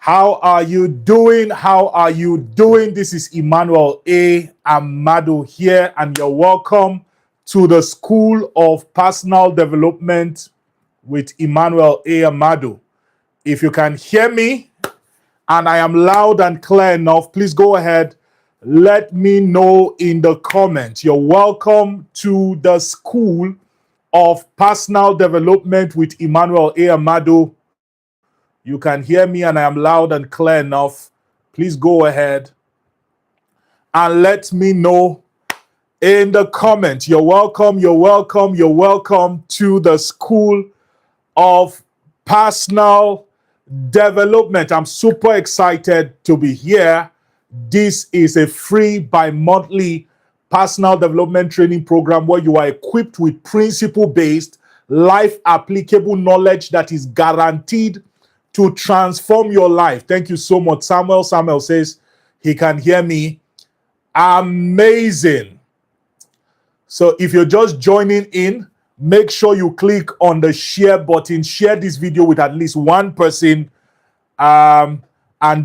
How are you doing? How are you doing? This is Emmanuel Ahmadu here, and you're welcome to the School of Personal Development with Emmanuel Ahmadu. If you can hear me and I am loud and clear enough, please go ahead. Let me know in the comments. You're welcome to the School of Personal Development with Emmanuel Ahmadu. You can hear me and I am loud and clear enough. Please go ahead and let me know in the comments. You're welcome, you're welcome, you're welcome to the School of Personal Development. I'm super excited to be here. This is a free bi-monthly personal development training program where you are equipped with principle-based, life-applicable knowledge that is guaranteed to transform your life. Thank you so much, Samuel. Samuel says he can hear me. Amazing. So if you're just joining in, make sure you click on the share button. Share this video with at least one person, and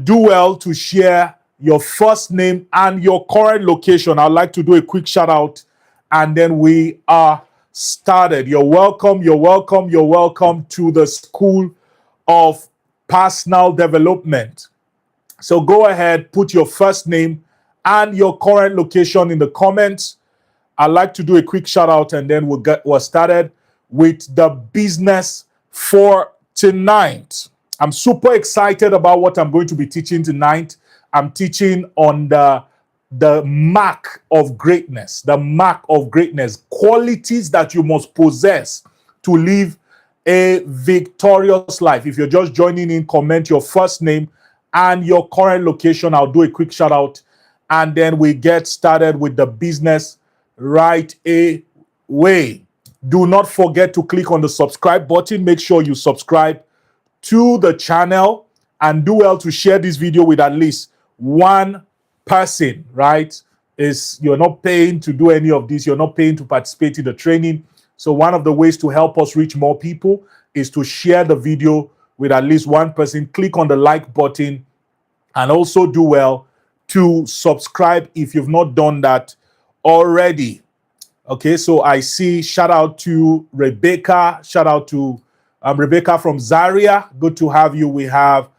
do well to share your first name and your current location. I'd like to do a quick shout out and then we are started. You're welcome, you're welcome, you're welcome to the School of Personal Development. So go ahead, put your first name and your current location in the comments. I'd like to do a quick shout out and then we'll started with the business for tonight. I'm super excited about what I'm going to be teaching tonight. I'm teaching on the mark of greatness, the mark of greatness, qualities that you must possess to live a victorious life. If you're just joining in, comment your first name and your current location. I'll do a quick shout out and then we get started with the business right away. Do not forget to click on the subscribe button. Make sure you subscribe to the channel and do well to share this video with at least one person, right? You're not paying to do any of this. You're not paying to participate in the training. So one of the ways to help us reach more people is to share the video with at least one person. Click on the like button and also do well to subscribe if you've not done that already. Okay, so I see shout out to Rebecca. Shout out to Rebecca from Zaria. Good to have you. We have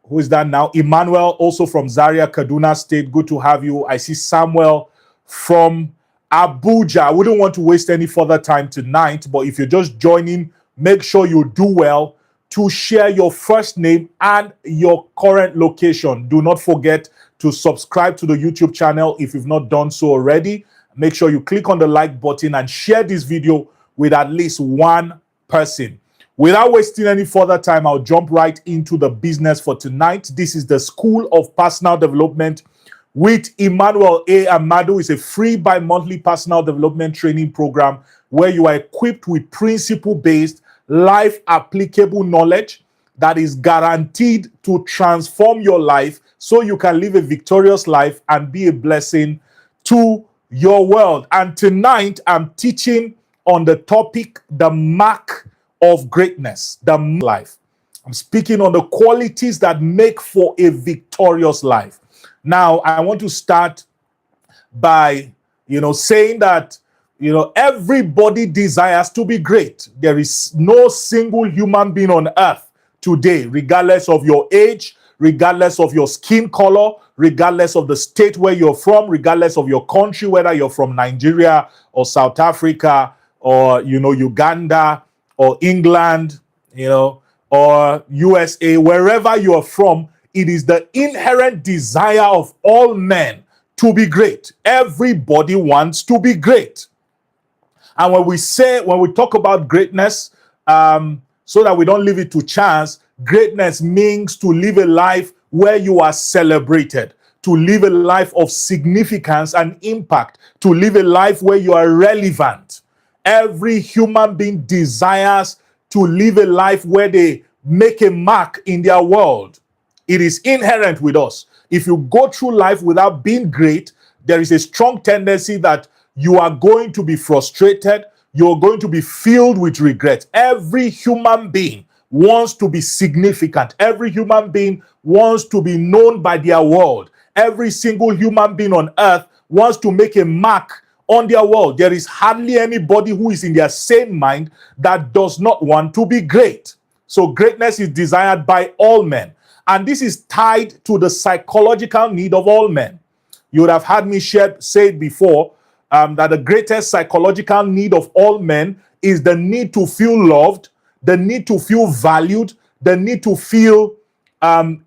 who is that now? Emmanuel, also from Zaria, Kaduna State. Good to have you. I see Samuel from Abuja. I wouldn't want to waste any further time tonight, but if you're just joining, make sure you do well to share your first name and your current location. Do not forget to subscribe to the YouTube channel if you've not done so already. Make sure you click on the like button and share this video with at least one person. Without wasting any further time, I'll jump right into the business for tonight. This is the School of Personal Development with Emmanuel Ahmadu. Is a free bi-monthly personal development training program where you are equipped with principle-based, life-applicable knowledge that is guaranteed to transform your life so you can live a victorious life and be a blessing to your world. And tonight, I'm teaching on the topic, the mark of greatness, the life. I'm speaking on the qualities that make for a victorious life. Now, I want to start by, saying that, everybody desires to be great. There is no single human being on earth today, regardless of your age, regardless of your skin color, regardless of the state where you're from, regardless of your country, whether you're from Nigeria or South Africa or, Uganda or England, or USA, wherever you are from, it is the inherent desire of all men to be great. Everybody wants to be great. And when we talk about greatness, so that we don't leave it to chance, greatness means to live a life where you are celebrated, to live a life of significance and impact, to live a life where you are relevant. Every human being desires to live a life where they make a mark in their world. It is inherent with us. If you go through life without being great, there is a strong tendency that you are going to be frustrated. You're going to be filled with regret. Every human being wants to be significant. Every human being wants to be known by their world. Every single human being on earth wants to make a mark on their world. There is hardly anybody who is in their sane mind that does not want to be great. So greatness is desired by all men. And this is tied to the psychological need of all men. You would have heard me say it before, that the greatest psychological need of all men is the need to feel loved, the need to feel valued, the need to feel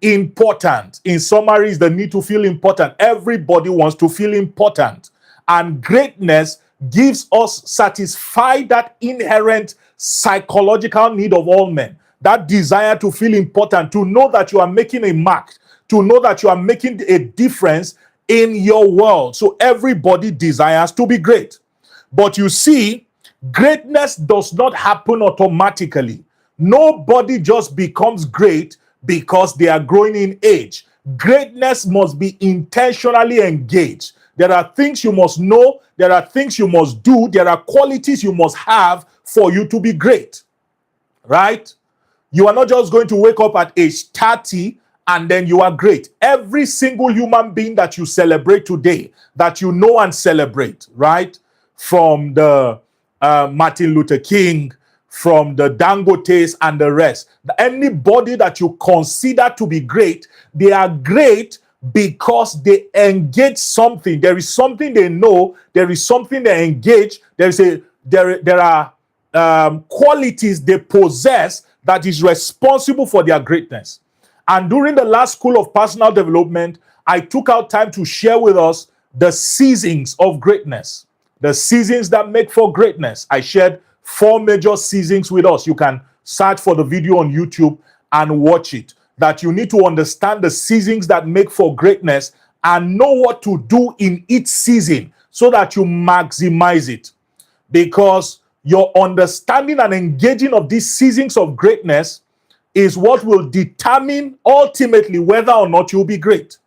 important. In summary, is the need to feel important. Everybody wants to feel important. And greatness gives us, satisfy that inherent psychological need of all men. That desire to feel important, to know that you are making a mark, to know that you are making a difference in your world. So everybody desires to be great. But you see, greatness does not happen automatically. Nobody just becomes great because they are growing in age. Greatness must be intentionally engaged. There are things you must know, there are things you must do, there are qualities you must have for you to be great. Right? You are not just going to wake up at age 30 and then you are great. Every single human being that you celebrate today, that you know and celebrate, right? From the Martin Luther King, from the Dangotes and the rest. Anybody that you consider to be great, they are great because they engage something. There is something they know. There is something they engage. There are qualities they possess that is responsible for their greatness. And during the last School of Personal Development, I took out time to share with us the seasons of greatness, the seasons that make for greatness. I shared 4 major seasons with us. You can search for the video on YouTube and watch it. That you need to understand the seasons that make for greatness and know what to do in each season so that you maximize it. Because your understanding and engaging of these seasons of greatness is what will determine ultimately whether or not you'll be great.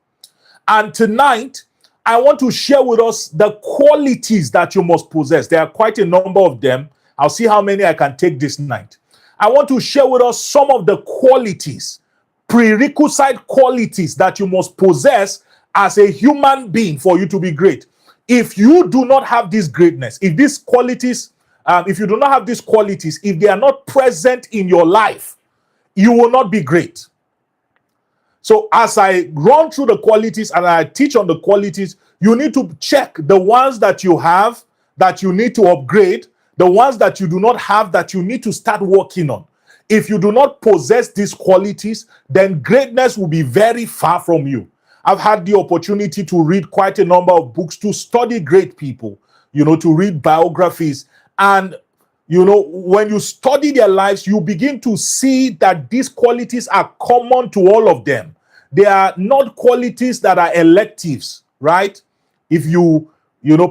And tonight, I want to share with us the qualities that you must possess. There are quite a number of them. I'll see how many I can take this night. I want to share with us some of the qualities, prerequisite qualities that you must possess as a human being for you to be great. If you do not have this greatness, if these qualities, if you do not have these qualities, if they are not present in your life, you will not be great. So as I run through the qualities and I teach on the qualities, you need to check the ones that you have that you need to upgrade, the ones that you do not have that you need to start working on. If you do not possess these qualities, then greatness will be very far from you. I've had the opportunity to read quite a number of books, to study great people, to read biographies. And, when you study their lives, you begin to see that these qualities are common to all of them. They are not qualities that are electives, right? If you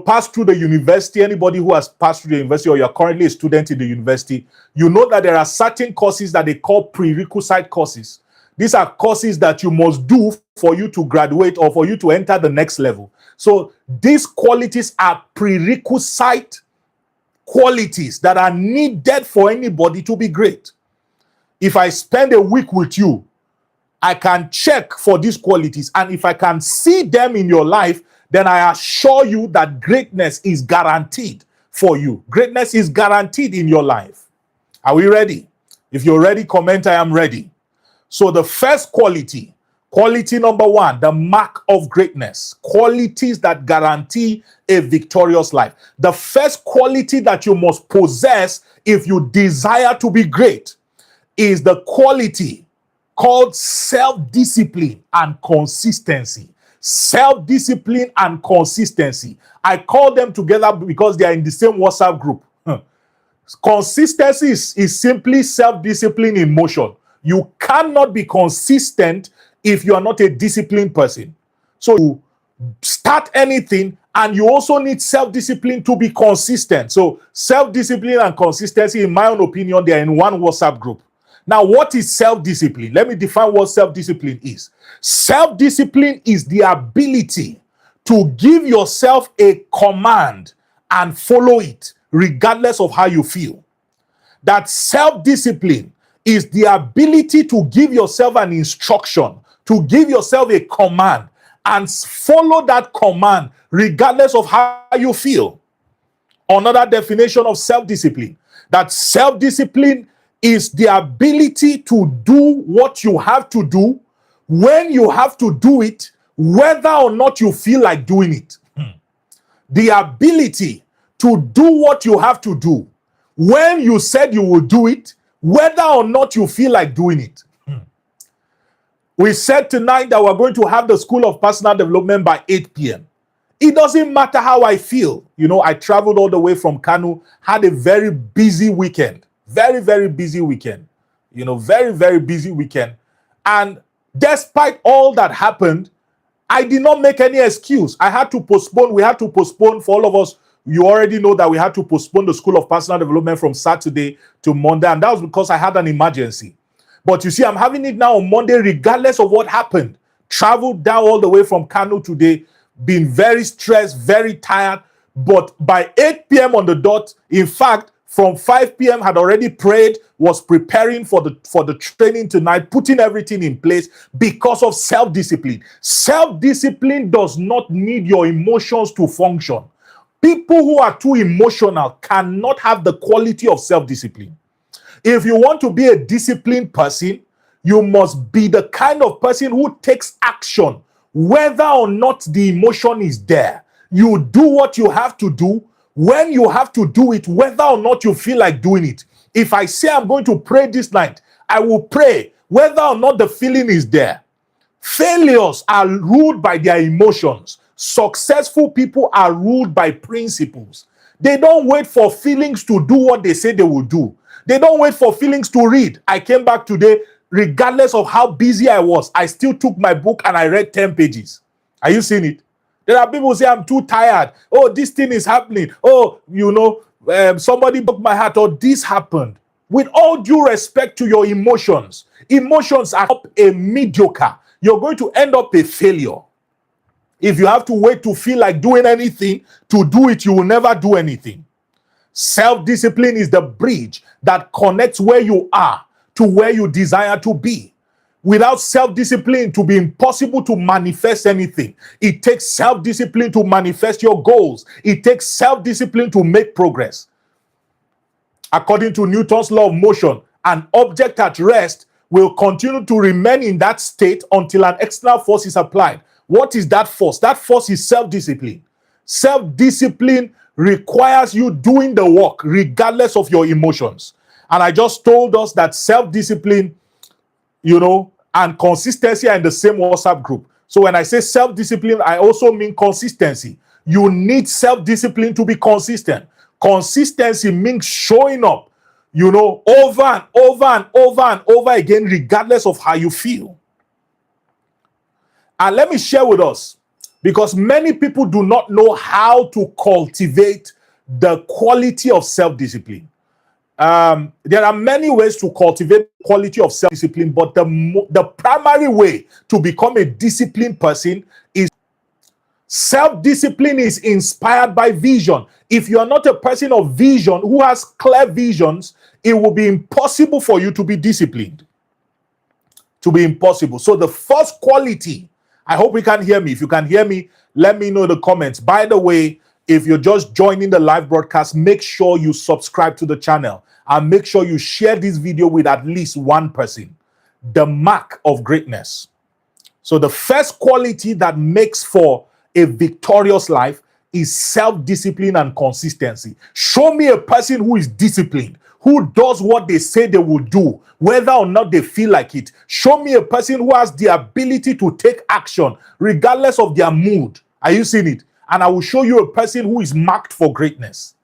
pass through the university, anybody who has passed through the university or you're currently a student in the university, you know that there are certain courses that they call prerequisite courses. These are courses that you must do for you to graduate or for you to enter the next level. So these qualities are prerequisite qualities that are needed for anybody to be great. If I spend a week with you, I can check for these qualities. And if I can see them in your life, then I assure you that greatness is guaranteed for you. Greatness is guaranteed in your life. Are we ready? If you're ready, comment, I am ready. So the first quality number 1, the mark of greatness. Qualities that guarantee a victorious life. The first quality that you must possess if you desire to be great is the quality called self-discipline and consistency. Self-discipline and consistency. I call them together because they are in the same WhatsApp group. Consistency is simply self-discipline in motion. You cannot be consistent if you are not a disciplined person. So you start anything and you also need self-discipline to be consistent. So self-discipline and consistency, in my own opinion, they are in one WhatsApp group. Now, what is self-discipline? Let me define what self-discipline is. Self-discipline is the ability to give yourself a command and follow it, regardless of how you feel. That self-discipline is the ability to give yourself an instruction, to give yourself a command, and follow that command regardless of how you feel. Another definition of self-discipline, that self-discipline is the ability to do what you have to do when you have to do it, whether or not you feel like doing it. The ability to do what you have to do when you said you will do it, whether or not you feel like doing it. We said tonight that we're going to have the School of Personal Development by 8 p.m. It doesn't matter how I feel. You know, I traveled all the way from Kano, had a very busy weekend. Very, very busy weekend. You know, very, very busy weekend. And despite all that happened, I did not make any excuse. I had to postpone. We had to postpone for all of us. You already know that we had to postpone the School of Personal Development from Saturday to Monday. And that was because I had an emergency. But you see, I'm having it now on Monday, regardless of what happened. Traveled down all the way from Kano today. Been very stressed, very tired. But by 8 p.m. on the dot, in fact, from 5 p.m. had already prayed, was preparing for the training tonight, putting everything in place because of self-discipline. Self-discipline does not need your emotions to function. People who are too emotional cannot have the quality of self-discipline. If you want to be a disciplined person, you must be the kind of person who takes action, whether or not the emotion is there. You do what you have to do when you have to do it, whether or not you feel like doing it. If I say I'm going to pray this night, I will pray, whether or not the feeling is there. Failures are ruled by their emotions. Successful people are ruled by principles. They don't wait for feelings to do what they say they will do. They don't wait for feelings to read. I came back today, regardless of how busy I was, I still took my book and I read 10 pages. Are you seeing it? There are people who say, I'm too tired. Oh, this thing is happening. Oh, you know, somebody broke my heart, or this happened. With all due respect to your emotions, emotions are up a mediocre. You're going to end up a failure. If you have to wait to feel like doing anything, to do it, you will never do anything. Self-discipline is the bridge that connects where you are to where you desire to be. Without self-discipline, to be impossible to manifest anything. It takes self-discipline to manifest your goals. It takes self-discipline to make progress. According to Newton's law of motion, an object at rest will continue to remain in that state until an external force is applied. What is that force? That force is self-discipline. Self-discipline requires you doing the work regardless of your emotions. And I just told us that self-discipline, you know, and consistency are in the same WhatsApp group. So when I say self-discipline, I also mean consistency. You need self-discipline to be consistent. Consistency means showing up, you know, over and over and over and over again, regardless of how you feel. And let me share with us, because many people do not know how to cultivate the quality of self-discipline. There are many ways to cultivate quality of self-discipline, but the primary way to become a disciplined person is self-discipline is inspired by vision. If you are not a person of vision who has clear visions, it will be impossible for you to be disciplined. To be impossible. So the first quality, I hope you can hear me. If you can hear me, let me know in the comments. By the way, if you're just joining the live broadcast, make sure you subscribe to the channel and make sure you share this video with at least one person. The mark of greatness. So the first quality that makes for a victorious life is self-discipline and consistency. Show me a person who is disciplined, who does what they say they will do, whether or not they feel like it. Show me a person who has the ability to take action, regardless of their mood. Are you seeing it? And I will show you a person who is marked for greatness.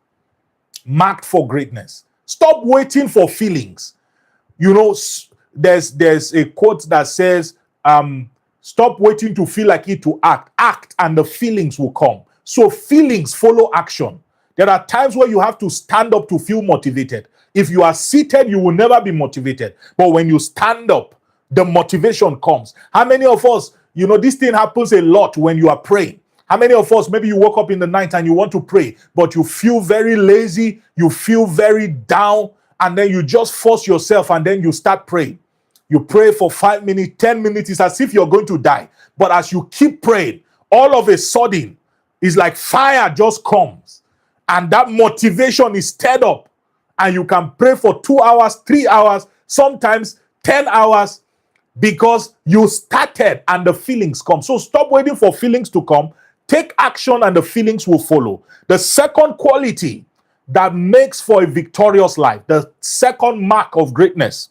Marked for greatness. Stop waiting for feelings. You know, there's a quote that says, stop waiting to feel like it to act. Act and the feelings will come. So feelings follow action. There are times where you have to stand up to feel motivated. If you are seated, you will never be motivated. But when you stand up, the motivation comes. How many of us, you know, this thing happens a lot when you are praying. How many of us, maybe you woke up in the night and you want to pray, but you feel very lazy, you feel very down, and then you just force yourself and then you start praying. You pray for 5 minutes, 10 minutes. It's as if you're going to die. But as you keep praying, all of a sudden, it's like fire just comes. And that motivation is stirred up. And you can pray for 2 hours, 3 hours, sometimes 10 hours, because you started and the feelings come. So stop waiting for feelings to come. Take action and the feelings will follow. The second quality that makes for a victorious life, the second mark of greatness,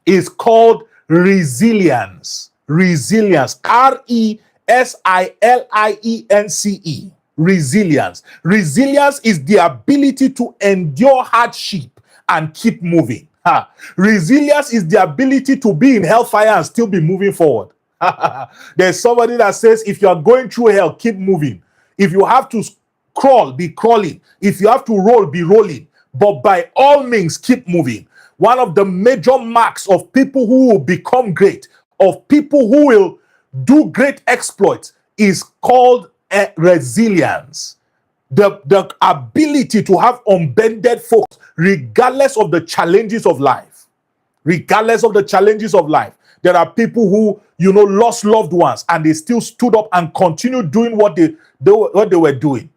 is called resilience. Resilience. R-E-S-I-L-I-E-N-C-E. Resilience. Resilience is the ability to endure hardship and keep moving. Resilience is the ability to be in hellfire and still be moving forward. There's somebody that says, if you are going through hell, keep moving. If you have to crawl, be crawling. If you have to roll, be rolling. But by all means, keep moving. One of the major marks of people who will become great, of people who will do great exploits, is called resilience. The ability to have unbended focus regardless of the challenges of life. Regardless of the challenges of life. There are people who, lost loved ones and they still stood up and continued doing what they were doing.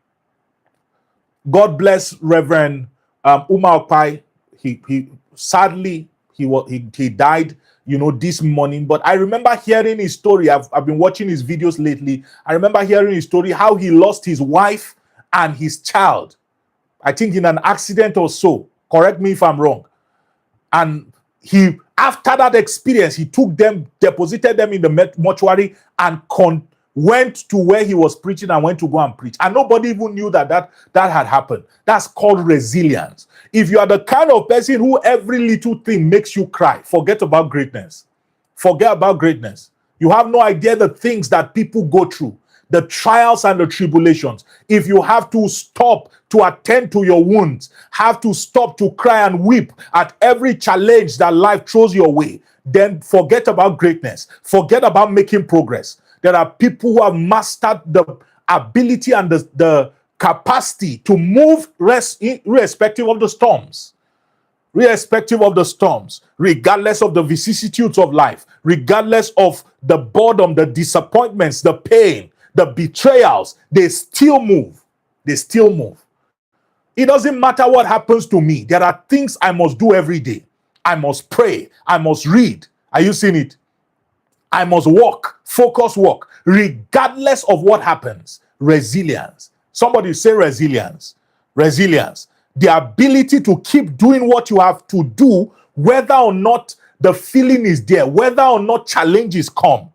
God bless Reverend Umar Okpai. He sadly he died, this morning. But I remember hearing his story. I've been watching his videos lately. I remember hearing his story, how he lost his wife and his child, I think in an accident or so. Correct me if I'm wrong. And after that experience, he took them, deposited them in the mortuary, and went to where he was preaching and went to go and preach. And nobody even knew that had happened. That's called resilience. If you are the kind of person who every little thing makes you cry, forget about greatness. Forget about greatness. You have no idea the things that people go through, the trials and the tribulations. If you have to stop to attend to your wounds, have to stop to cry and weep at every challenge that life throws your way, then forget about greatness. Forget about making progress. There are people who have mastered the ability and the capacity to move irrespective of the storms. Irrespective of the storms, regardless of the vicissitudes of life, regardless of the boredom, the disappointments, the pain, the betrayals, they still move. They still move. It doesn't matter what happens to me. There are things I must do every day. I must pray. I must read. Are you seeing it? I must walk, focus walk, regardless of what happens. Resilience. Somebody say resilience. Resilience. The ability to keep doing what you have to do, whether or not the feeling is there, whether or not challenges come.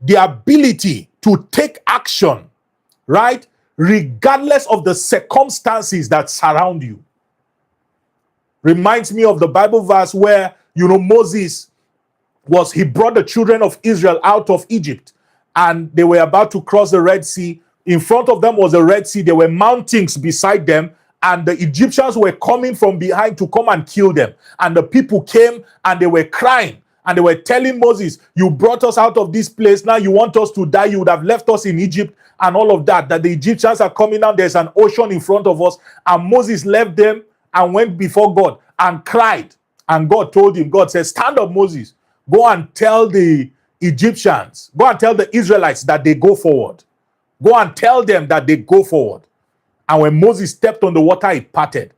The ability to take action, right? Regardless of the circumstances that surround you. Reminds me of the Bible verse where, Moses he brought the children of Israel out of Egypt, and they were about to cross the Red Sea. In front of them was the Red Sea. There were mountains beside them, and the Egyptians were coming from behind to come and kill them. And the people came and they were crying and they were telling Moses, you brought us out of this place. Now you want us to die. You would have left us in Egypt and all of that. That the Egyptians are coming down. There's an ocean in front of us. And Moses left them and went before God and cried. And God told him, God said, stand up, Moses. Go and tell the Egyptians, go and tell the Israelites that they go forward. Go and tell them that they go forward. And when Moses stepped on the water, it parted.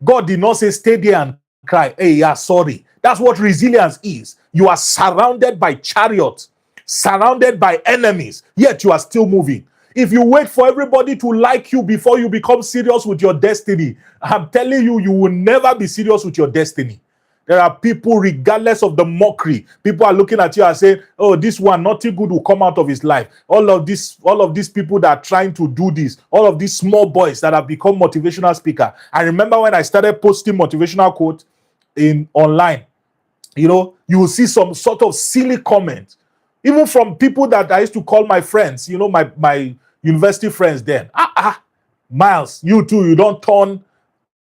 God did not say, stay there and cry. Hey, yeah, sorry. That's what resilience is. You are surrounded by chariots, surrounded by enemies, yet you are still moving. If you wait for everybody to like you before you become serious with your destiny, I'm telling you, you will never be serious with your destiny. There are people, regardless of the mockery, people are looking at you and saying, oh, this one, nothing good will come out of his life. All of these people that are trying to do this, all of these small boys that have become motivational speaker. I remember when I started posting motivational quotes online, you will see some sort of silly comments, even from people that I used to call my friends, my university friends then. Miles, you too, you don't turn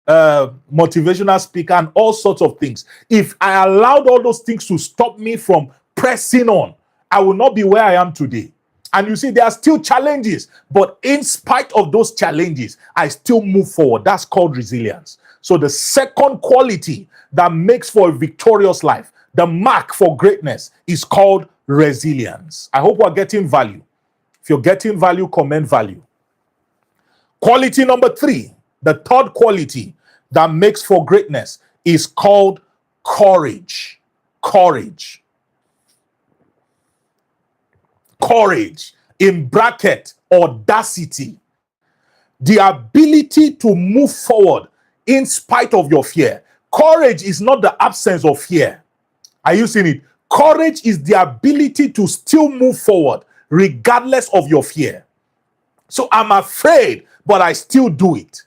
motivational speaker and all sorts of things. If I allowed all those things to stop me from pressing on, I will not be where I am today. And you see, there are still challenges, but in spite of those challenges, I still move forward. That's called resilience. So the second quality that makes for a victorious life, the mark for greatness, is called resilience. I hope we're getting value. If you're getting value, comment value. Quality number 3, the third quality that makes for greatness, is called courage. Courage. Courage, in bracket, audacity. The ability to move forward in spite of your fear. Courage is not the absence of fear. Are you seeing it? Courage is the ability to still move forward regardless of your fear. So I'm afraid, but I still do it.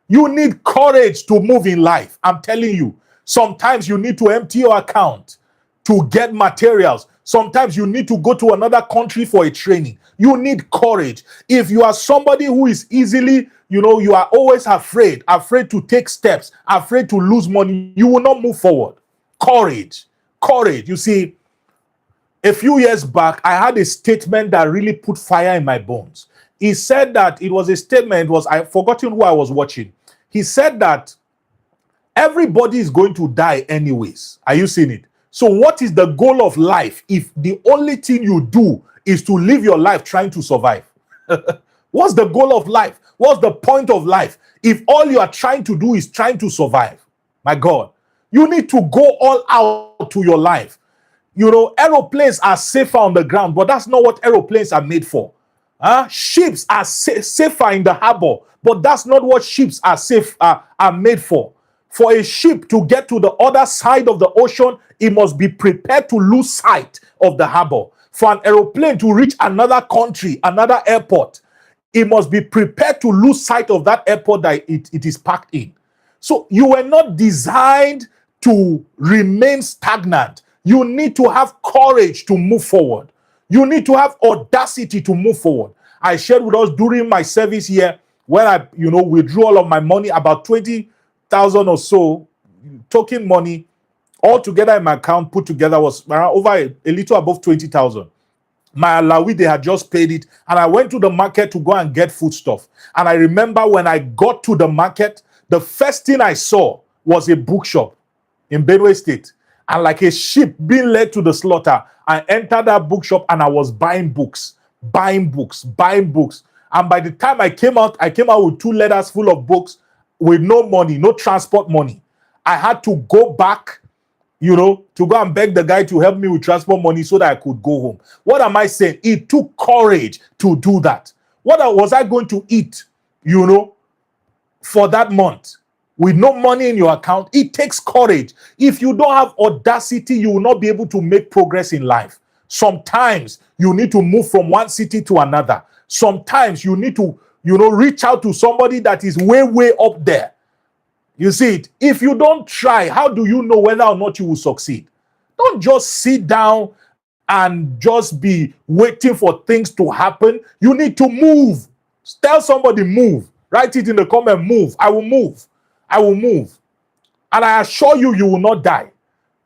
You need courage to move in life. I'm telling you, sometimes you need to empty your account to get materials. Sometimes you need to go to another country for a training. You need courage. If you are somebody who is easily, you are always afraid to take steps, afraid to lose money, you will not move forward. Courage. Courage. You see, a few years back, I had a statement that really put fire in my bones. He said that it was a statement, I've forgotten who I was watching. He said that everybody is going to die anyways. Are you seeing it? So what is the goal of life if the only thing you do is to live your life trying to survive? What's the goal of life? What's the point of life if all you are trying to do is trying to survive? My God, you need to go all out to your life. Aeroplanes are safer on the ground, but that's not what aeroplanes are made for. Ships are safer in the harbor, but that's not what ships are made for. For a ship to get to the other side of the ocean, it must be prepared to lose sight of the harbor. For an aeroplane to reach another country, another airport, it must be prepared to lose sight of that airport that it is parked in. So you were not designed to remain stagnant. You need to have courage to move forward. You need to have audacity to move forward. I shared with us during my service here, where I withdrew all of my money, about 20,000 or so, token money, all together in my account, put together was around over a little above 20,000. My Alawi, they had just paid it, and I went to the market to go and get foodstuff. And I remember when I got to the market, the first thing I saw was a bookshop in Benue State. And like a sheep being led to the slaughter, I entered that bookshop and I was buying books. And by the time I came out with 2 letters full of books with no money, no transport money. I had to go back, to go and beg the guy to help me with transport money so that I could go home. What am I saying? It took courage to do that. What was I going to eat, for that month? With no money in your account, it takes courage. If you don't have audacity, you will not be able to make progress in life. Sometimes you need to move from one city to another. Sometimes you need to, reach out to somebody that is way, way up there. You see it? If you don't try, how do you know whether or not you will succeed? Don't just sit down and just be waiting for things to happen. You need to move. Tell somebody, move. Write it in the comment, move. I will move. I will move. And I assure you, you will not die.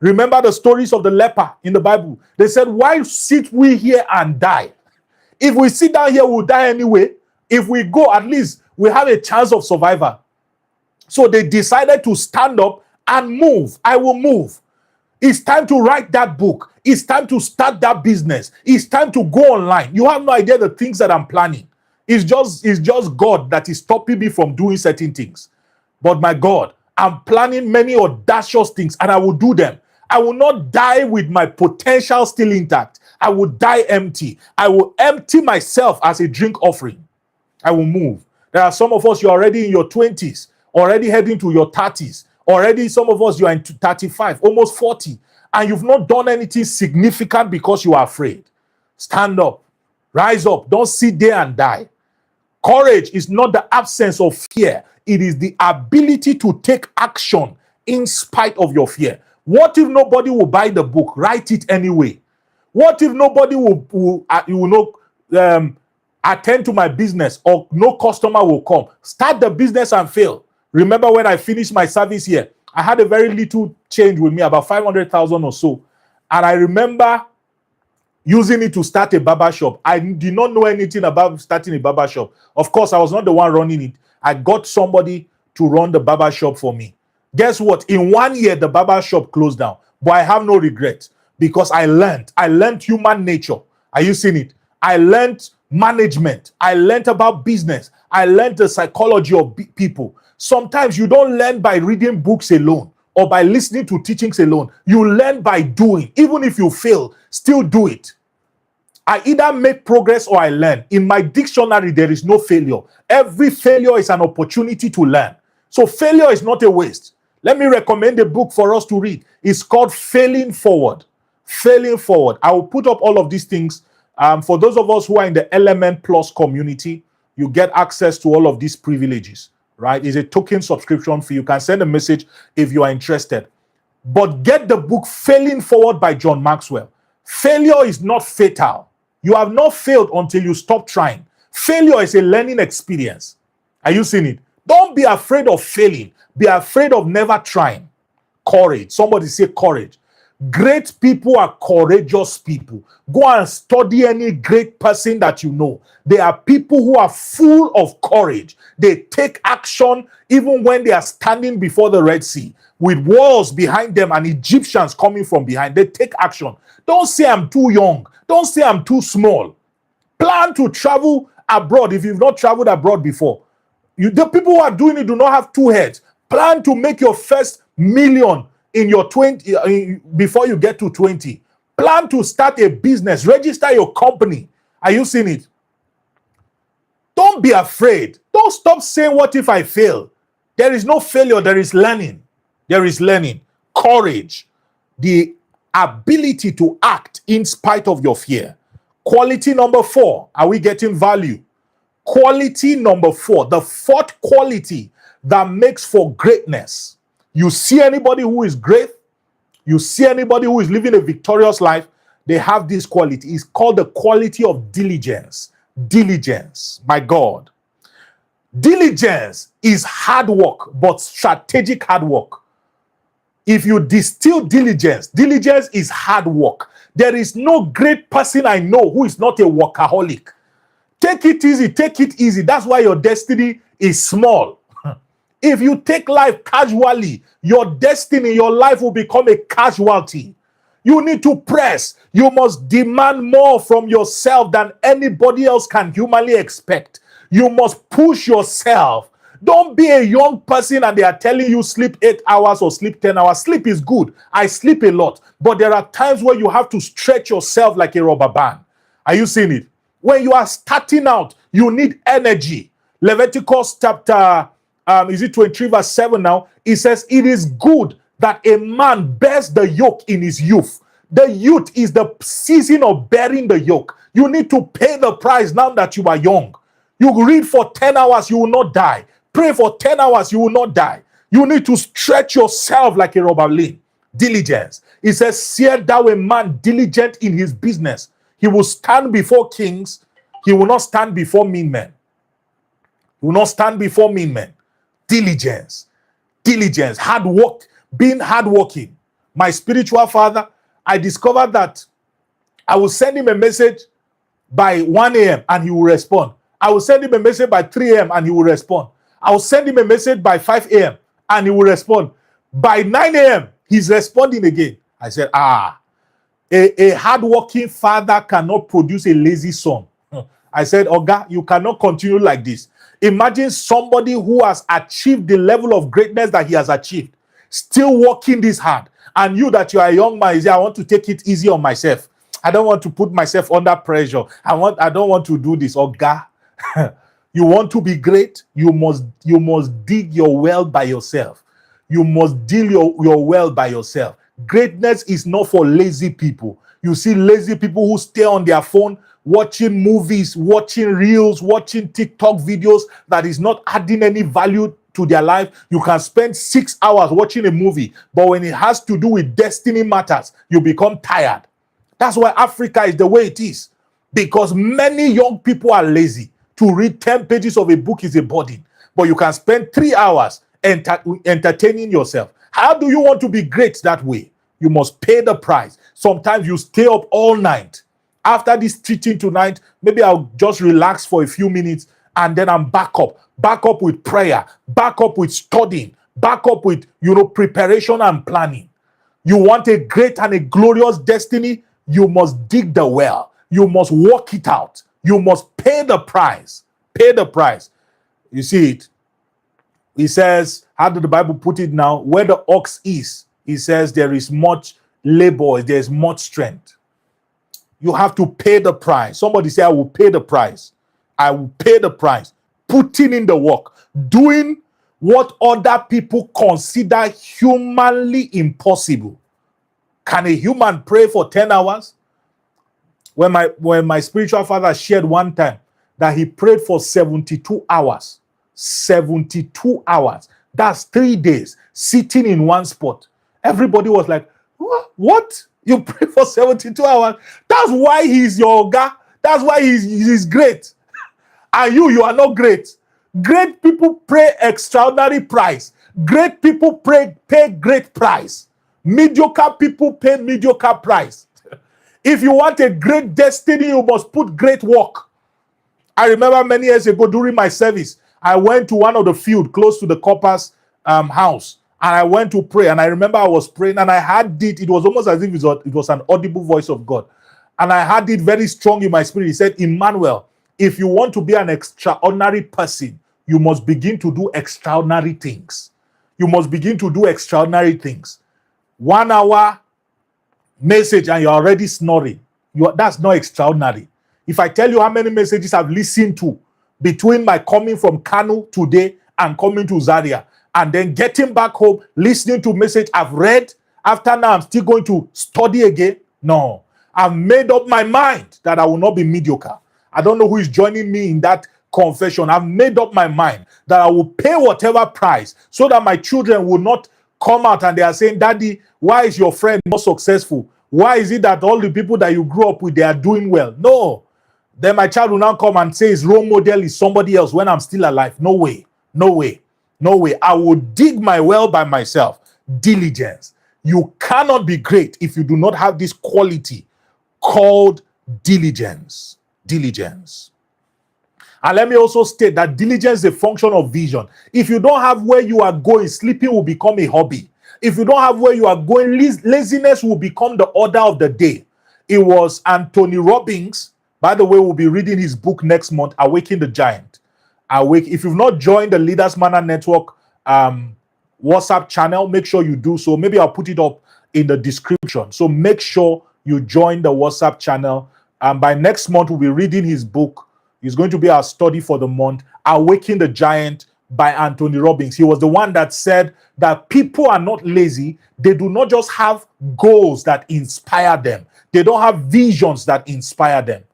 Remember the stories of the leper in the Bible. They said, why sit we here and die? If we sit down here, we'll die anyway. If we go, at least we have a chance of survival. So they decided to stand up and move. I will move. It's time to write that book. It's time to start that business. It's time to go online. You have no idea the things that I'm planning. It's just God that is stopping me from doing certain things. But my God, I'm planning many audacious things and I will do them. I will not die with my potential still intact. I will die empty. I will empty myself as a drink offering. I will move. There are some of us, you're already in your 20s, already heading to your 30s. Already, some of us, you are in 35, almost 40, and you've not done anything significant because you are afraid. Stand up. Rise up. Don't sit there and die. Courage is not the absence of fear. It is the ability to take action in spite of your fear. What if nobody will buy the book? Write it anyway. What if nobody will attend to my business, or no customer will come? Start the business and fail. Remember when I finished my service here, I had a very little change with me, about 500,000 or so. And I remember using it to start a barber shop. I did not know anything about starting a barber shop. Of course, I was not the one running it. I got somebody to run the barber shop for me. Guess what? In 1 year, the barber shop closed down. But I have no regrets because I learned. I learned human nature. Are you seeing it? I learned management. I learned about business. I learned the psychology of people. Sometimes you don't learn by reading books alone or by listening to teachings alone. You learn by doing. Even if you fail, still do it. I either make progress or I learn. In my dictionary, there is no failure. Every failure is an opportunity to learn. So failure is not a waste. Let me recommend a book for us to read. It's called Failing Forward. Failing Forward. I will put up all of these things. For those of us who are in the LMN Plus community, you get access to all of these privileges, right? It's a token subscription fee. You can send a message if you are interested. But get the book Failing Forward by John Maxwell. Failure is not fatal. You have not failed until you stop trying. Failure is a learning experience. Are you seeing it? Don't be afraid of failing. Be afraid of never trying. Courage. Somebody say courage. Great people are courageous people. Go and study any great person that you know. They are people who are full of courage. They take action even when they are standing before the Red Sea with walls behind them and Egyptians coming from behind. They take action. Don't say I'm too young. Don't say I'm too small. Plan to travel abroad if you've not traveled abroad before. The people who are doing it do not have two heads. Plan to make your first million in your 20 before you get to 20. Plan to start a business. Register your company. Are you seeing it? Don't be afraid. Don't stop saying, what if I fail? There is no failure. There is learning. There is learning. Courage. The ability to act in spite of your fear. Quality number 4. Are we getting value? Quality number 4. The fourth quality that makes for greatness. You see anybody who is great, you see anybody who is living a victorious life, they have this quality. It's called the quality of diligence. Diligence, my God. Diligence is hard work, but strategic hard work. If you distill diligence, diligence is hard work. There is no great person I know who is not a workaholic. Take it easy, take it easy. That's why your destiny is small. If you take life casually, your destiny, your life will become a casualty. You need to press. You must demand more from yourself than anybody else can humanly expect. You must push yourself. Don't be a young person and they are telling you sleep 8 hours or sleep 10 hours. Sleep is good. I sleep a lot. But there are times where you have to stretch yourself like a rubber band. Are you seeing it? When you are starting out, you need energy. Leviticus chapter is it 23 verse 7 now? It says, it is good that a man bears the yoke in his youth. The youth is the season of bearing the yoke. You need to pay the price now that you are young. You read for 10 hours, you will not die. Pray for 10 hours, you will not die. You need to stretch yourself like a rubber limb. Diligence. It says, seer thou a man diligent in his business. He will stand before kings. He will not stand before mean men. He will not stand before mean men. Diligence. Diligence. Hard work. Being hardworking. My spiritual father, I discovered that I will send him a message by 1 a.m. and he will respond. I will send him a message by 3 a.m. and he will respond. I will send him a message by 5 a.m. and he will respond. By 9 a.m., he's responding again. I said, a hardworking father cannot produce a lazy son. I said, Oga, you cannot continue like this. Imagine somebody who has achieved the level of greatness that he has achieved, still working this hard. And you that you are a young man, you say, I want to take it easy on myself. I don't want to put myself under pressure. I don't want to do this. Oga, you want to be great? You must dig your well by yourself. You must deal your well by yourself. Greatness is not for lazy people. You see lazy people who stay on their phone, watching movies, watching reels, watching TikTok videos that is not adding any value to their life. You can spend 6 hours watching a movie, but when it has to do with destiny matters, you become tired. That's why Africa is the way it is, because many young people are lazy. To read 10 pages of a book is a burden, but you can spend 3 hours entertaining yourself. How do you want to be great that way? You must pay the price. Sometimes you stay up all night. After this teaching tonight, maybe I'll just relax for a few minutes and then I'm back up with prayer, back up with studying, back up with, preparation and planning. You want a great and a glorious destiny, you must dig the well. You must work it out. You must pay the price. Pay the price. You see it? He says, how did the Bible put it now? Where the ox is, he says there is much labor, there is much strength. You have to pay the price. Somebody say, I will pay the price. I will pay the price. Putting in the work. Doing what other people consider humanly impossible. Can a human pray for 10 hours? When my spiritual father shared one time that he prayed for 72 hours. 72 hours. That's 3 days sitting in one spot. Everybody was like, what? You pray for 72 hours? That's why he's your guy. That's why he's great. And you are not great. Great people pay extraordinary price. Great people pay great price. Mediocre people pay mediocre price. If you want a great destiny, you must put great work. I remember many years ago during my service, I went to one of the field close to the corper's house, and I went to pray. And I remember I was praying, and I had it. It was almost as if it was an audible voice of God. And I had it very strong in my spirit. He said, Emmanuel, if you want to be an extraordinary person, you must begin to do extraordinary things. You must begin to do extraordinary things. 1 hour message and you're already snoring. That's not extraordinary. If I tell you how many messages I've listened to between my coming from Kano today and coming to Zaria, and then getting back home, listening to message I've read, after now I'm still going to study again. No, I've made up my mind that I will not be mediocre. I don't know who is joining me in that confession. I've made up my mind that I will pay whatever price so that my children will not come out and they are saying, Daddy, why is your friend not successful? Why is it that all the people that you grew up with, they are doing well? No. Then my child will now come and say his role model is somebody else when I'm still alive. No way. No way. No way. I will dig my well by myself. Diligence. You cannot be great if you do not have this quality called diligence. Diligence. And let me also state that diligence is a function of vision. If you don't have where you are going, sleeping will become a hobby. If you don't have where you are going, laziness will become the order of the day. It was Anthony Robbins. By the way, we'll be reading his book next month, Awaken the Giant. If you've not joined the Leaders Manna Network WhatsApp channel, make sure you do so. Maybe I'll put it up in the description. So make sure you join the WhatsApp channel. By next month, we'll be reading his book. It's going to be our study for the month, Awaken the Giant by Anthony Robbins. He was the one that said that people are not lazy. They do not just have goals that inspire them. They don't have visions that inspire them.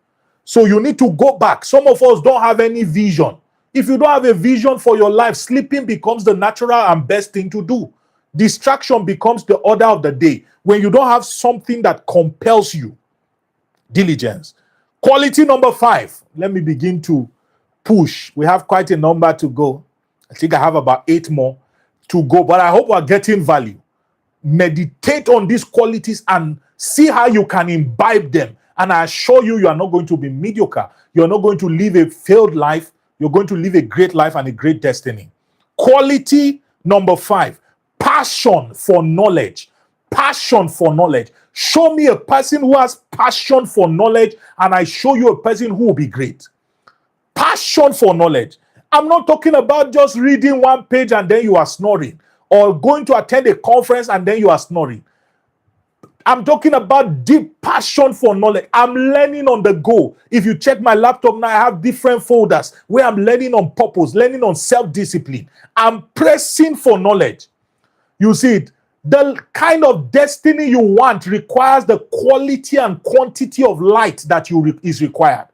So you need to go back. Some of us don't have any vision. If you don't have a vision for your life, sleeping becomes the natural and best thing to do. Distraction becomes the order of the day. When you don't have something that compels you, diligence. Quality number 5. Let me begin to push. We have quite a number to go. I think I have about 8 more to go, but I hope we're getting value. Meditate on these qualities and see how you can imbibe them. And I assure you, you are not going to be mediocre. You're not going to live a failed life. You're going to live a great life and a great destiny. Quality number 5. Passion for knowledge. Passion for knowledge. Show me a person who has passion for knowledge, and I show you a person who will be great. Passion for knowledge. I'm not talking about just reading one page and then you are snoring, or going to attend a conference and then you are snoring. I'm talking about deep passion for knowledge. I'm learning on the go. If you check my laptop now, I have different folders where I'm learning on purpose, learning on self-discipline. I'm pressing for knowledge. You see it. The kind of destiny you want requires the quality and quantity of light that is required.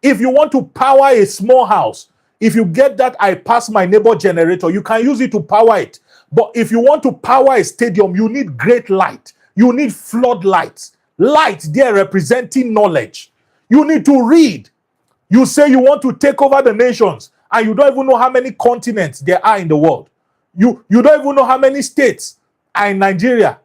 If you want to power a small house, if you get that I pass my neighbor generator, you can use it to power it. But if you want to power a stadium, you need great light. You need floodlights. Light there representing knowledge. You need to read. You say you want to take over the nations, and you don't even know how many continents there are in the world. You don't even know how many states are in Nigeria.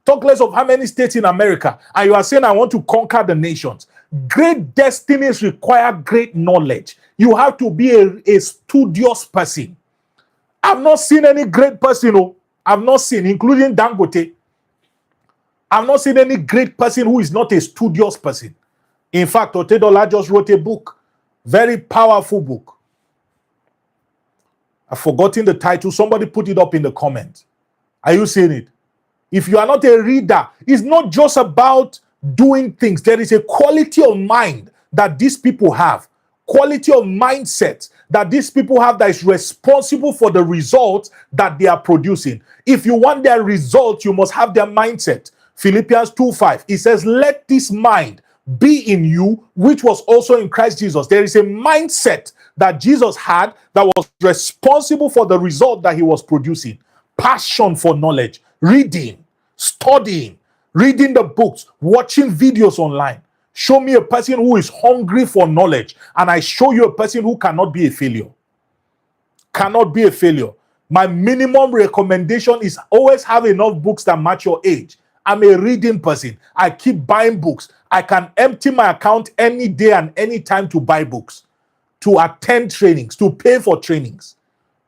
Talk less of how many states in America. And you are saying, I want to conquer the nations. Great destinies require great knowledge. You have to be a studious person. I've not seen any great person, I've not seen, including Dangote. I've not seen any great person who is not a studious person. In fact, Otedola just wrote a book, very powerful book. I've forgotten the title. Somebody put it up in the comment. Are you seeing it? If you are not a reader, it's not just about doing things. There is a quality of mind that these people have, quality of mindset that these people have that is responsible for the results that they are producing. If you want their results, you must have their mindset. Philippians 2:5, it says, let this mind be in you, which was also in Christ Jesus. There is a mindset that Jesus had that was responsible for the result that he was producing. Passion for knowledge, reading, studying, reading the books, watching videos online. Show me a person who is hungry for knowledge, and I show you a person who cannot be a failure. Cannot be a failure. My minimum recommendation is always have enough books that match your age. I'm a reading person. I keep buying books. I can empty my account any day and any time to buy books, to attend trainings, to pay for trainings.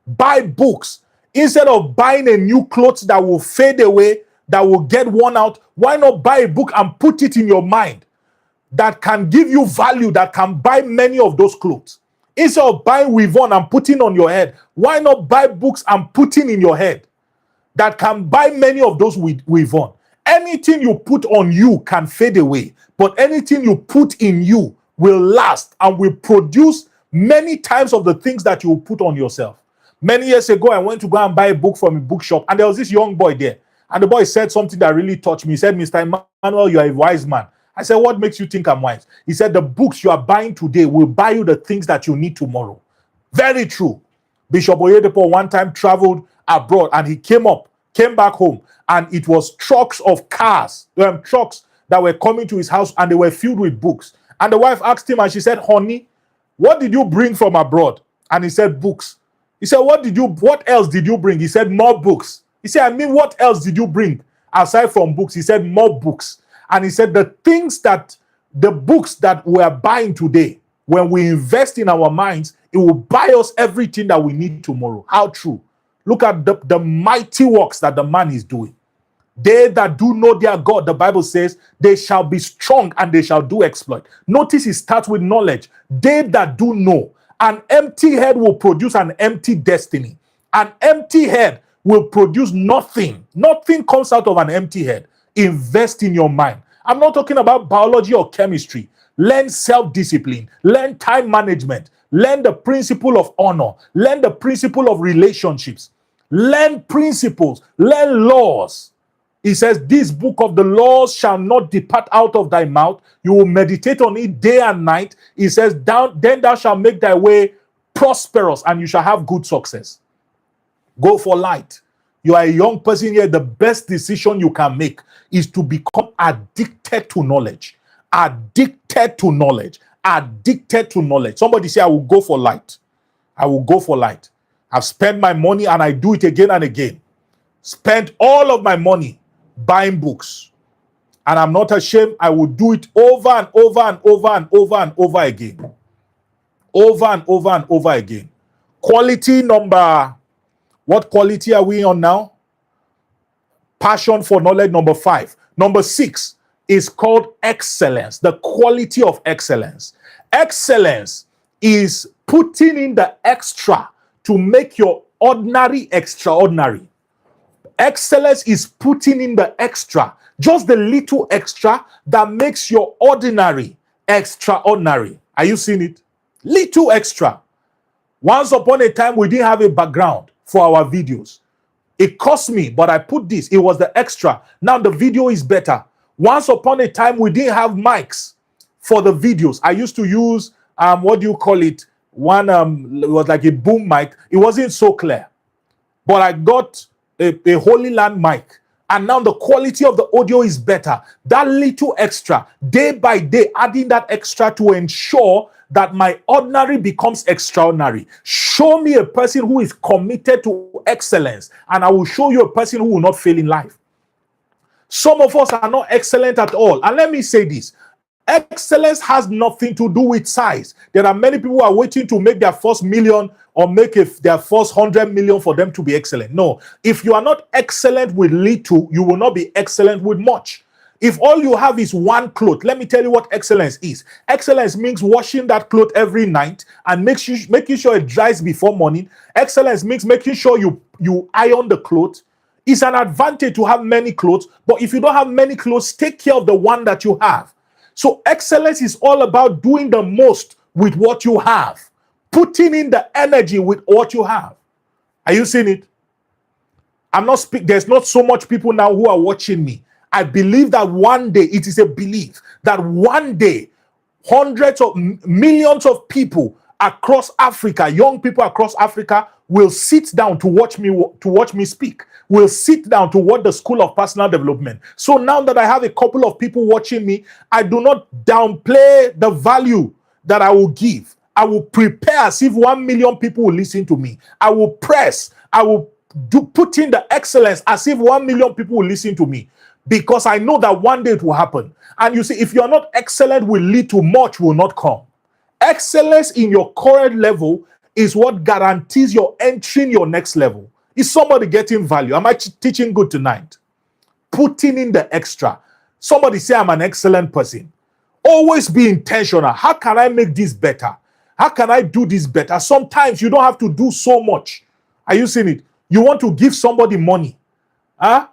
Buy books. Instead of buying a new clothes that will fade away, that will get worn out, why not buy a book and put it in your mind that can give you value, that can buy many of those clothes? Instead of buying weave on and putting on your head, why not buy books and putting in your head that can buy many of those weave on? Anything you put on you can fade away, but anything you put in you will last and will produce many times of the things that you will put on yourself. Many years ago, I went to go and buy a book from a bookshop, and there was this young boy there. And the boy said something that really touched me. He said, Mr. Emmanuel, you are a wise man. I said, what makes you think I'm wise? He said, the books you are buying today will buy you the things that you need tomorrow. Very true. Bishop Oyedepo one time traveled abroad, and he came back home, and it was trucks of cars, trucks that were coming to his house, and they were filled with books. And the wife asked him, and she said, honey, what did you bring from abroad? And he said, books. He said, what else did you bring? He said, more books. He said, I mean, what else did you bring aside from books? He said, more books. And he said, the books that we are buying today, when we invest in our minds, it will buy us everything that we need tomorrow. How true. Look at the mighty works that the man is doing. They that do know their God, the Bible says, they shall be strong and they shall do exploit. Notice it starts with knowledge. They that do know. An empty head will produce an empty destiny. An empty head will produce nothing. Nothing comes out of an empty head. Invest in your mind. I'm not talking about biology or chemistry. Learn self-discipline. Learn time management. Learn the principle of honor. Learn the principle of relationships. Learn principles. Learn laws. He says, this book of the laws shall not depart out of thy mouth. You will meditate on it day and night. He says, then thou shalt make thy way prosperous and you shall have good success. Go for light. You are a young person here. The best decision you can make is to become addicted to knowledge. Addicted to knowledge. Addicted to knowledge. Somebody say, I will go for light. I will go for light. I've spent my money and I do it again and again. Spent all of my money buying books. And I'm not ashamed. I will do it over and over and over and over and over again. Over and over and over again. Quality number, what quality are we on now? Passion for knowledge, number 5. Number 6 is called excellence, the quality of excellence. Excellence is putting in the extra to make your ordinary extraordinary. Excellence is putting in the extra, just the little extra that makes your ordinary extraordinary. Are you seeing it? Little extra. Once upon a time, we didn't have a background for our videos. It cost me, but I put this. It was the extra. Now the video is better. Once upon a time, we didn't have mics for the videos. I used to use, what do you call it? One, it was like a boom mic. It wasn't so clear. But I got a Holy Land mic. And now the quality of the audio is better. That little extra, day by day, adding that extra to ensure that my ordinary becomes extraordinary. Show me a person who is committed to excellence, and I will show you a person who will not fail in life. Some of us are not excellent at all. And let me say this. Excellence has nothing to do with size. There are many people who are waiting to make their first million or make their first 100 million for them to be excellent. No, if you are not excellent with little, you will not be excellent with much. If all you have is one cloth, let me tell you what excellence is. Excellence means washing that cloth every night and making sure it dries before morning. Excellence means making sure you iron the cloth. It's an advantage to have many clothes, but if you don't have many clothes, take care of the one that you have. So excellence is all about doing the most with what you have, putting in the energy with what you have. Are you seeing it? There's not so much people now who are watching me. I believe that one day, it is a belief that one day, hundreds of millions of people across Africa, young people across Africa, will sit down to watch me speak, will sit down to watch the School of Personal Development. So now that I have a couple of people watching me, I do not downplay the value that I will give. I will prepare as if 1 million people will listen to me. I will press. I will put in the excellence as if 1 million people will listen to me, because I know that one day it will happen. And you see, if you are not excellent with little, much will not come. Excellence in your current level is what guarantees your entering your next level. Is somebody getting value? Am I teaching good tonight? Putting in the extra. Somebody say, I'm an excellent person. Always be intentional. How can I make this better? How can I do this better? Sometimes you don't have to do so much. Are you seeing it? You want to give somebody money. Huh?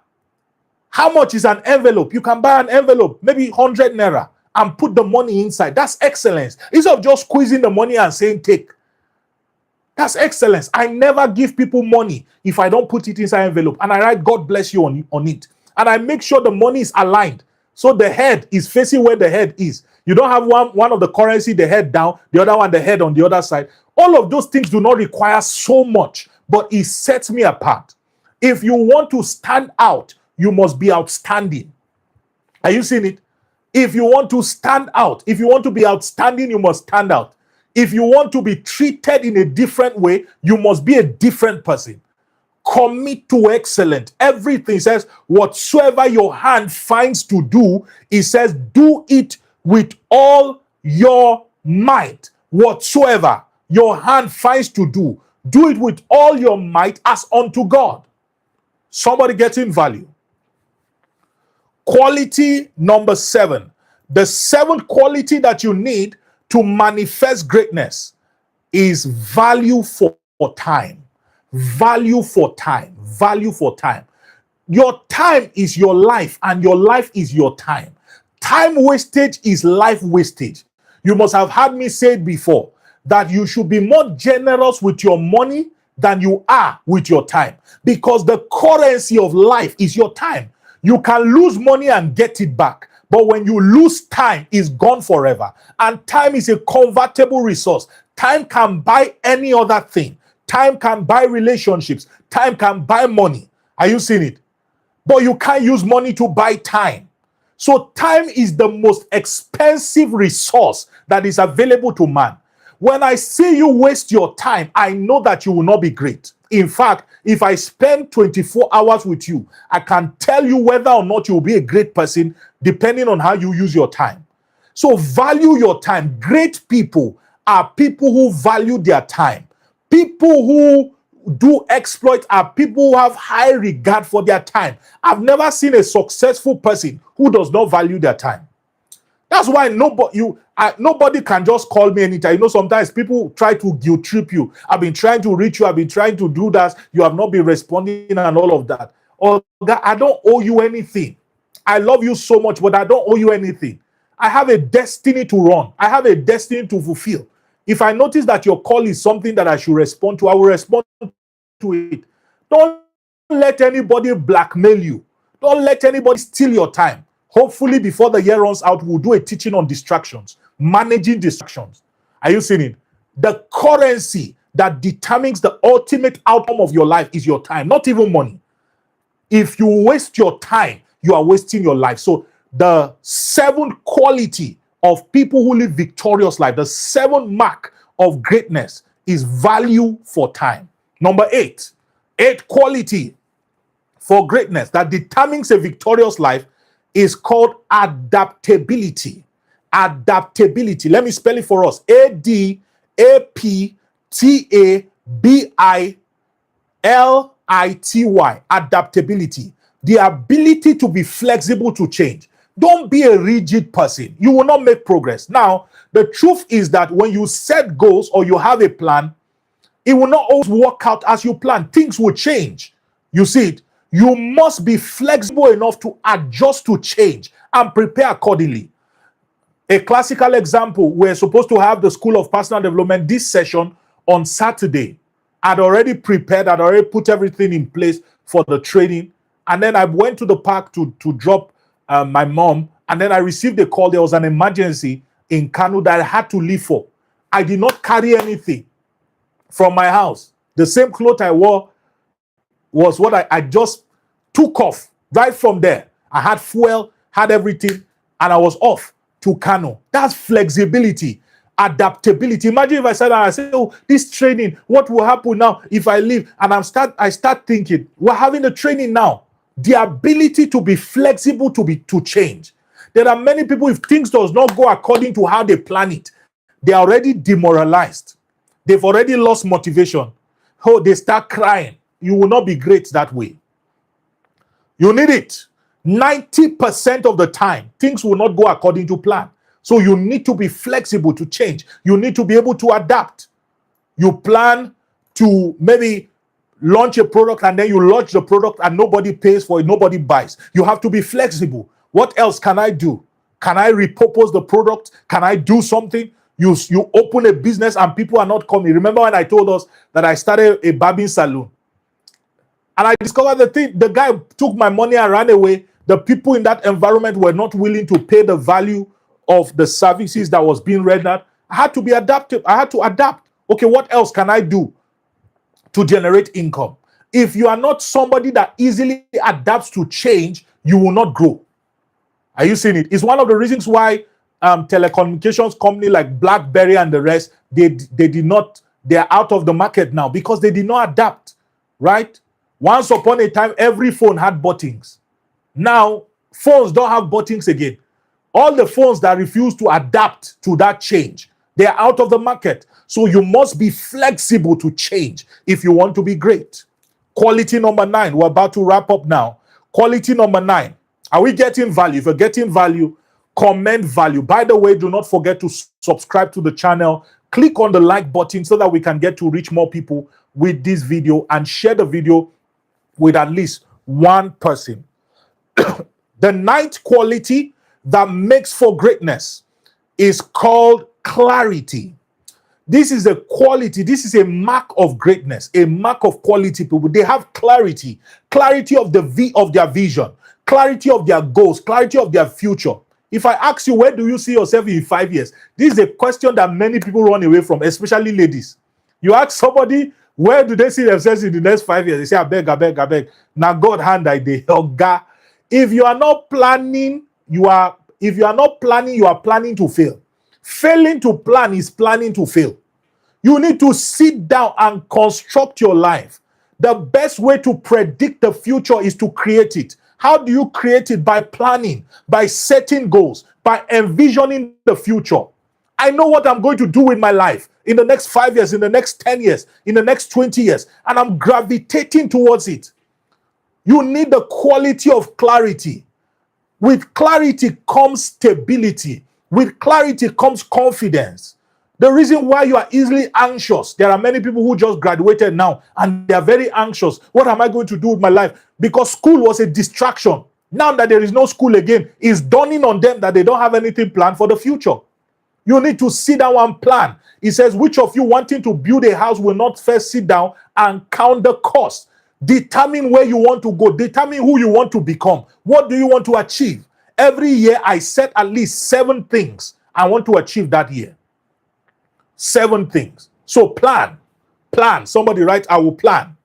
How much is an envelope? You can buy an envelope, maybe 100 naira, and put the money inside. That's excellence. Instead of just squeezing the money and saying, take. That's excellence. I never give people money if I don't put it inside envelope. And I write, God bless you on it. And I make sure the money is aligned. So the head is facing where the head is. You don't have one of the currency, the head down, the other one, the head on the other side. All of those things do not require so much, but it sets me apart. If you want to stand out, you must be outstanding. Are you seeing it? If you want to stand out, if you want to be outstanding, you must stand out. If you want to be treated in a different way, you must be a different person. Commit to excellence. Everything says, whatsoever your hand finds to do, it says, do it with all your might. Whatsoever your hand finds to do it with all your might as unto God. Somebody getting value. Quality number 7. The 7th quality that you need to manifest greatness is value for time. Value for time. Value for time. Your time is your life, and your life is your time. Time wastage is life wastage. You must have heard me say it before, that you should be more generous with your money than you are with your time, because the currency of life is your time. You can lose money and get it back, but when you lose time, it's gone forever. And time is a convertible resource. Time can buy any other thing. Time can buy relationships. Time can buy money. Are you seeing it? But you can't use money to buy time. So time is the most expensive resource that is available to man. When I see you waste your time, I know that you will not be great. In fact, if I spend 24 hours with you, I can tell you whether or not you will be a great person depending on how you use your time. So value your time. Great people are people who value their time. People who do exploit are people who have high regard for their time. I've never seen a successful person who does not value their time. That's why nobody can just call me anytime. You know, sometimes people try to guilt trip you. I've been trying to reach you. I've been trying to do that. You have not been responding and all of that. Oh, God, I don't owe you anything. I love you so much, but I don't owe you anything. I have a destiny to run. I have a destiny to fulfill. If I notice that your call is something that I should respond to, I will respond to it. Don't let anybody blackmail you. Don't let anybody steal your time. Hopefully, before the year runs out, we'll do a teaching on distractions, managing distractions. Are you seeing it? The currency that determines the ultimate outcome of your life is your time, not even money. If you waste your time, you are wasting your life. So the 7th quality of people who live victorious life, the 7th mark of greatness is value for time. Number 8, 8th quality for greatness that determines a victorious life is called adaptability. Adaptability. Let me spell it for us. ADAPTABILITY. Adaptability. The ability to be flexible to change. Don't be a rigid person. You will not make progress. Now, the truth is that when you set goals or you have a plan, it will not always work out as you plan. Things will change. You see it? You must be flexible enough to adjust to change and prepare accordingly. A classical example, we're supposed to have the School of Personal Development this session on Saturday. I'd already prepared, I'd already put everything in place for the training. And then I went to the park to drop my mom. And then I received a call. There was an emergency in Kano that I had to leave for. I did not carry anything from my house. The same clothes I wore was what I just took off right from there. I had fuel, had everything, and I was off to Kano. That's flexibility, adaptability. Imagine if I said, oh, this training, what will happen now if I leave? And I start thinking, we're having a training now. The ability to be flexible, to change. There are many people, if things does not go according to how they plan it, they are already demoralized. They've already lost motivation. Oh, they start crying. You will not be great that way. You need it. 90% of the time, things will not go according to plan. So you need to be flexible to change. You need to be able to adapt. You plan to maybe launch a product and then you launch the product and nobody pays for it, nobody buys. You have to be flexible. What else can I do? Can I repurpose the product? Can I do something? You open a business and people are not coming. Remember when I told us that I started a barbing salon? And I discovered the guy took my money and ran away. The people in that environment were not willing to pay the value of the services that was being rendered. I had to be adaptive. I had to adapt. Okay, what else can I do to generate income? If you are not somebody that easily adapts to change, you will not grow. Are you seeing it? It's one of the reasons why telecommunications company like BlackBerry and the rest, they're out of the market now because they did not adapt, right? Once upon a time, every phone had buttons. Now, phones don't have buttons again. All the phones that refuse to adapt to that change, they're out of the market. So you must be flexible to change if you want to be great. Quality number 9. We're about to wrap up now. Quality number 9. Are we getting value? If you're getting value, comment value. By the way, do not forget to subscribe to the channel. Click on the like button so that we can get to reach more people with this video, and share the video with at least one person. The 9th quality that makes for greatness is called clarity. This is a quality, this is a mark of greatness, a mark of quality people. They have clarity, clarity of their vision, clarity of their goals, clarity of their future. If I ask you, where do you see yourself in 5 years? This is a question that many people run away from, especially ladies. You ask somebody, where do they see themselves in the next 5 years? They say, I beg. Now God hand I dey. If you are not planning, you are planning to fail. Failing to plan is planning to fail. You need to sit down and construct your life. The best way to predict the future is to create it. How do you create it? By planning, by setting goals, by envisioning the future. I know what I'm going to do with my life in the next 5 years, in the next 10 years, in the next 20 years, and I'm gravitating towards it. You need the quality of clarity. With clarity comes stability. With clarity comes confidence. The reason why you are easily anxious, there are many people who just graduated now and they are very anxious. What am I going to do with my life? Because school was a distraction. Now that there is no school again, it's dawning on them that they don't have anything planned for the future. You need to sit down and plan. It says, which of you wanting to build a house will not first sit down and count the cost? Determine where you want to go. Determine who you want to become. What do you want to achieve? Every year, I set at least 7 things I want to achieve that year. 7 things. So plan. Plan. Somebody write, I will plan.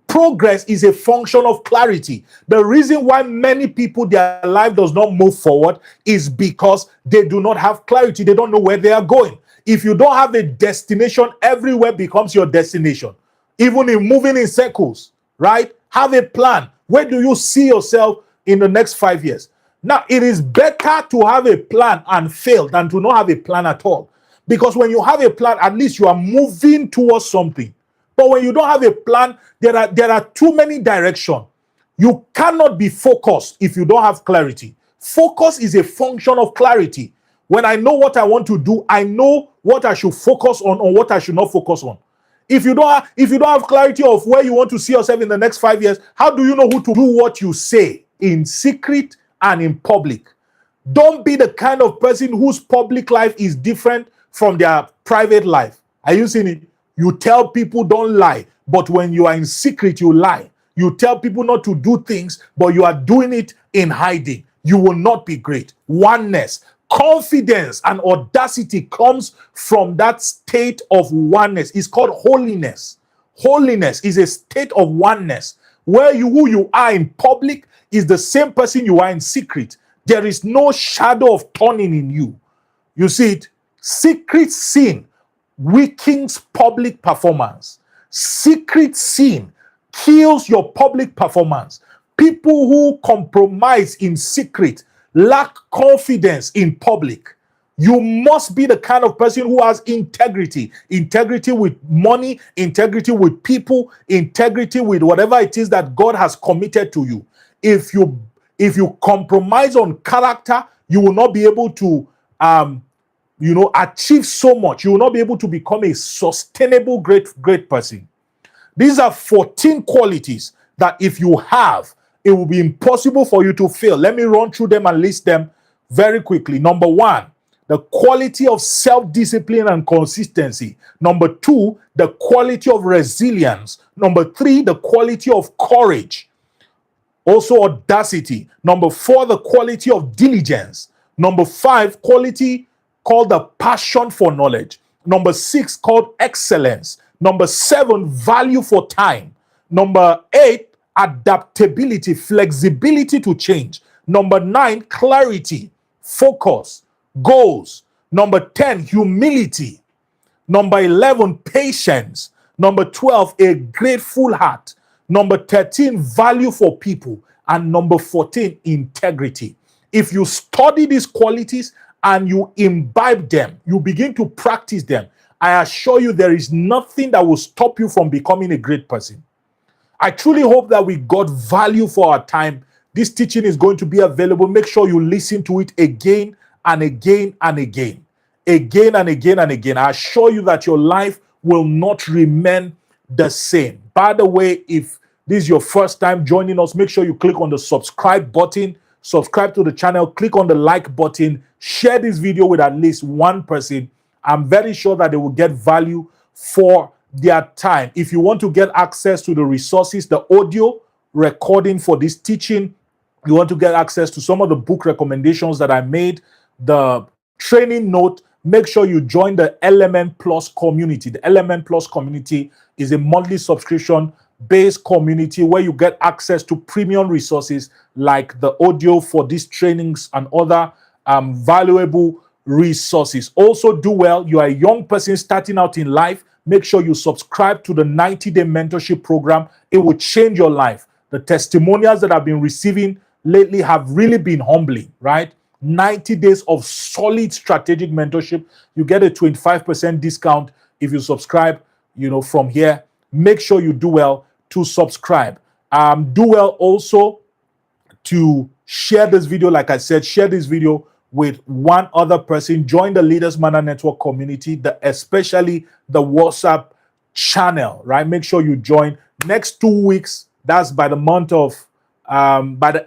Progress is a function of clarity. The reason why many people, their life does not move forward is because they do not have clarity. They don't know where they are going. If you don't have a destination, everywhere becomes your destination. Even in moving in circles, right? Have a plan. Where do you see yourself in the next 5 years? Now, it is better to have a plan and fail than to not have a plan at all. Because when you have a plan, at least you are moving towards something. But when you don't have a plan, there are too many directions. You cannot be focused if you don't have clarity. Focus is a function of clarity. When I know what I want to do, I know what I should focus on or what I should not focus on. If you don't have clarity of where you want to see yourself in the next 5 years, how do you know who to do what you say in secret and in public? Don't be the kind of person whose public life is different from their private life. Are you seeing it? You tell people don't lie, but when you are in secret, you lie. You tell people not to do things, but you are doing it in hiding. You will not be great. Oneness, confidence, and audacity comes from that state of oneness. It's called holiness. Holiness is a state of oneness where who you are in public is the same person you are in secret. There is no shadow of turning in you. You see it? Secret sin weakens public performance. Secret sin kills your public performance. People who compromise in secret lack confidence in public. You must be the kind of person who has integrity. Integrity with money, integrity with people, integrity with whatever it is that God has committed to you. If you compromise on character, you will not be able to achieve so much. You will not be able to become a sustainable great person. These are 14 qualities that if you have, it will be impossible for you to fail. Let me run through them and list them very quickly. Number 1, the quality of self-discipline and consistency. Number 2, the quality of resilience. Number 3, the quality of courage. Also audacity. Number 4, the quality of diligence. Number 5, quality called the passion for knowledge. Number 6, called excellence. Number 7, value for time. Number 8, adaptability, flexibility to change. Number 9, clarity, focus, goals. Number 10, humility. Number 11, patience. Number 12, a grateful heart. Number 13, value for people. And number 14, integrity. If you study these qualities and you imbibe them, you begin to practice them, I assure you there is nothing that will stop you from becoming a great person. I truly hope that we got value for our time. This teaching is going to be available. Make sure you listen to it again and again and again. Again and again and again. I assure you that your life will not remain the same. By the way, if this is your first time joining us, make sure you click on the subscribe button. Subscribe to the channel. Click on the like button. Share this video with at least one person. I'm very sure that they will get value for their time. If you want to get access to the resources, the audio recording for this teaching, you want to get access to some of the book recommendations that I made, the training note, make sure you join the LMN Plus Community. The LMN Plus Community is a monthly subscription-based community where you get access to premium resources like the audio for these trainings and other valuable resources. Also, do well. You are a young person starting out in life. Make sure you subscribe to the 90-day mentorship program. It will change your life. The testimonials that I've been receiving lately have really been humbling, right? 90 days of solid strategic mentorship. You get a 25% discount if you subscribe, from here. Make sure you do well to subscribe. Do well also to share this video. Like I said, share this video with one other person. Join the Leaders Manna Network community, especially the WhatsApp channel, right? Make sure you join. Next 2 weeks, that's by the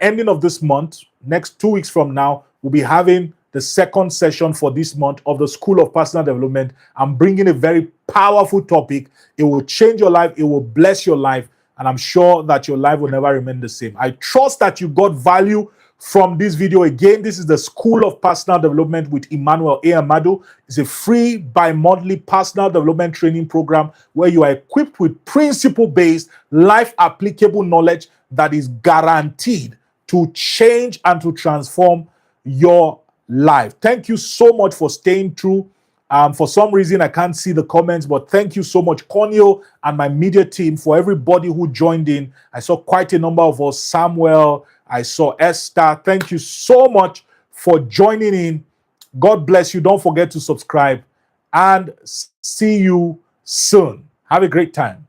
ending of this month, next 2 weeks from now, we'll be having the second session for this month of the School of Personal Development. I'm bringing a very powerful topic. It will change your life. It will bless your life. And I'm sure that your life will never remain the same. I trust that you got value from this video. Again, this is the School of Personal Development with Emmanuel Ahmadu. It's a free bi-monthly personal development training program where you are equipped with principle-based, life-applicable knowledge that is guaranteed to change and to transform your life. Thank you so much for staying through. For some reason, I can't see the comments, but thank you so much, Conio and my media team, for everybody who joined in. I saw quite a number of us, Samuel, I saw Esther. Thank you so much for joining in. God bless you. Don't forget to subscribe and see you soon. Have a great time.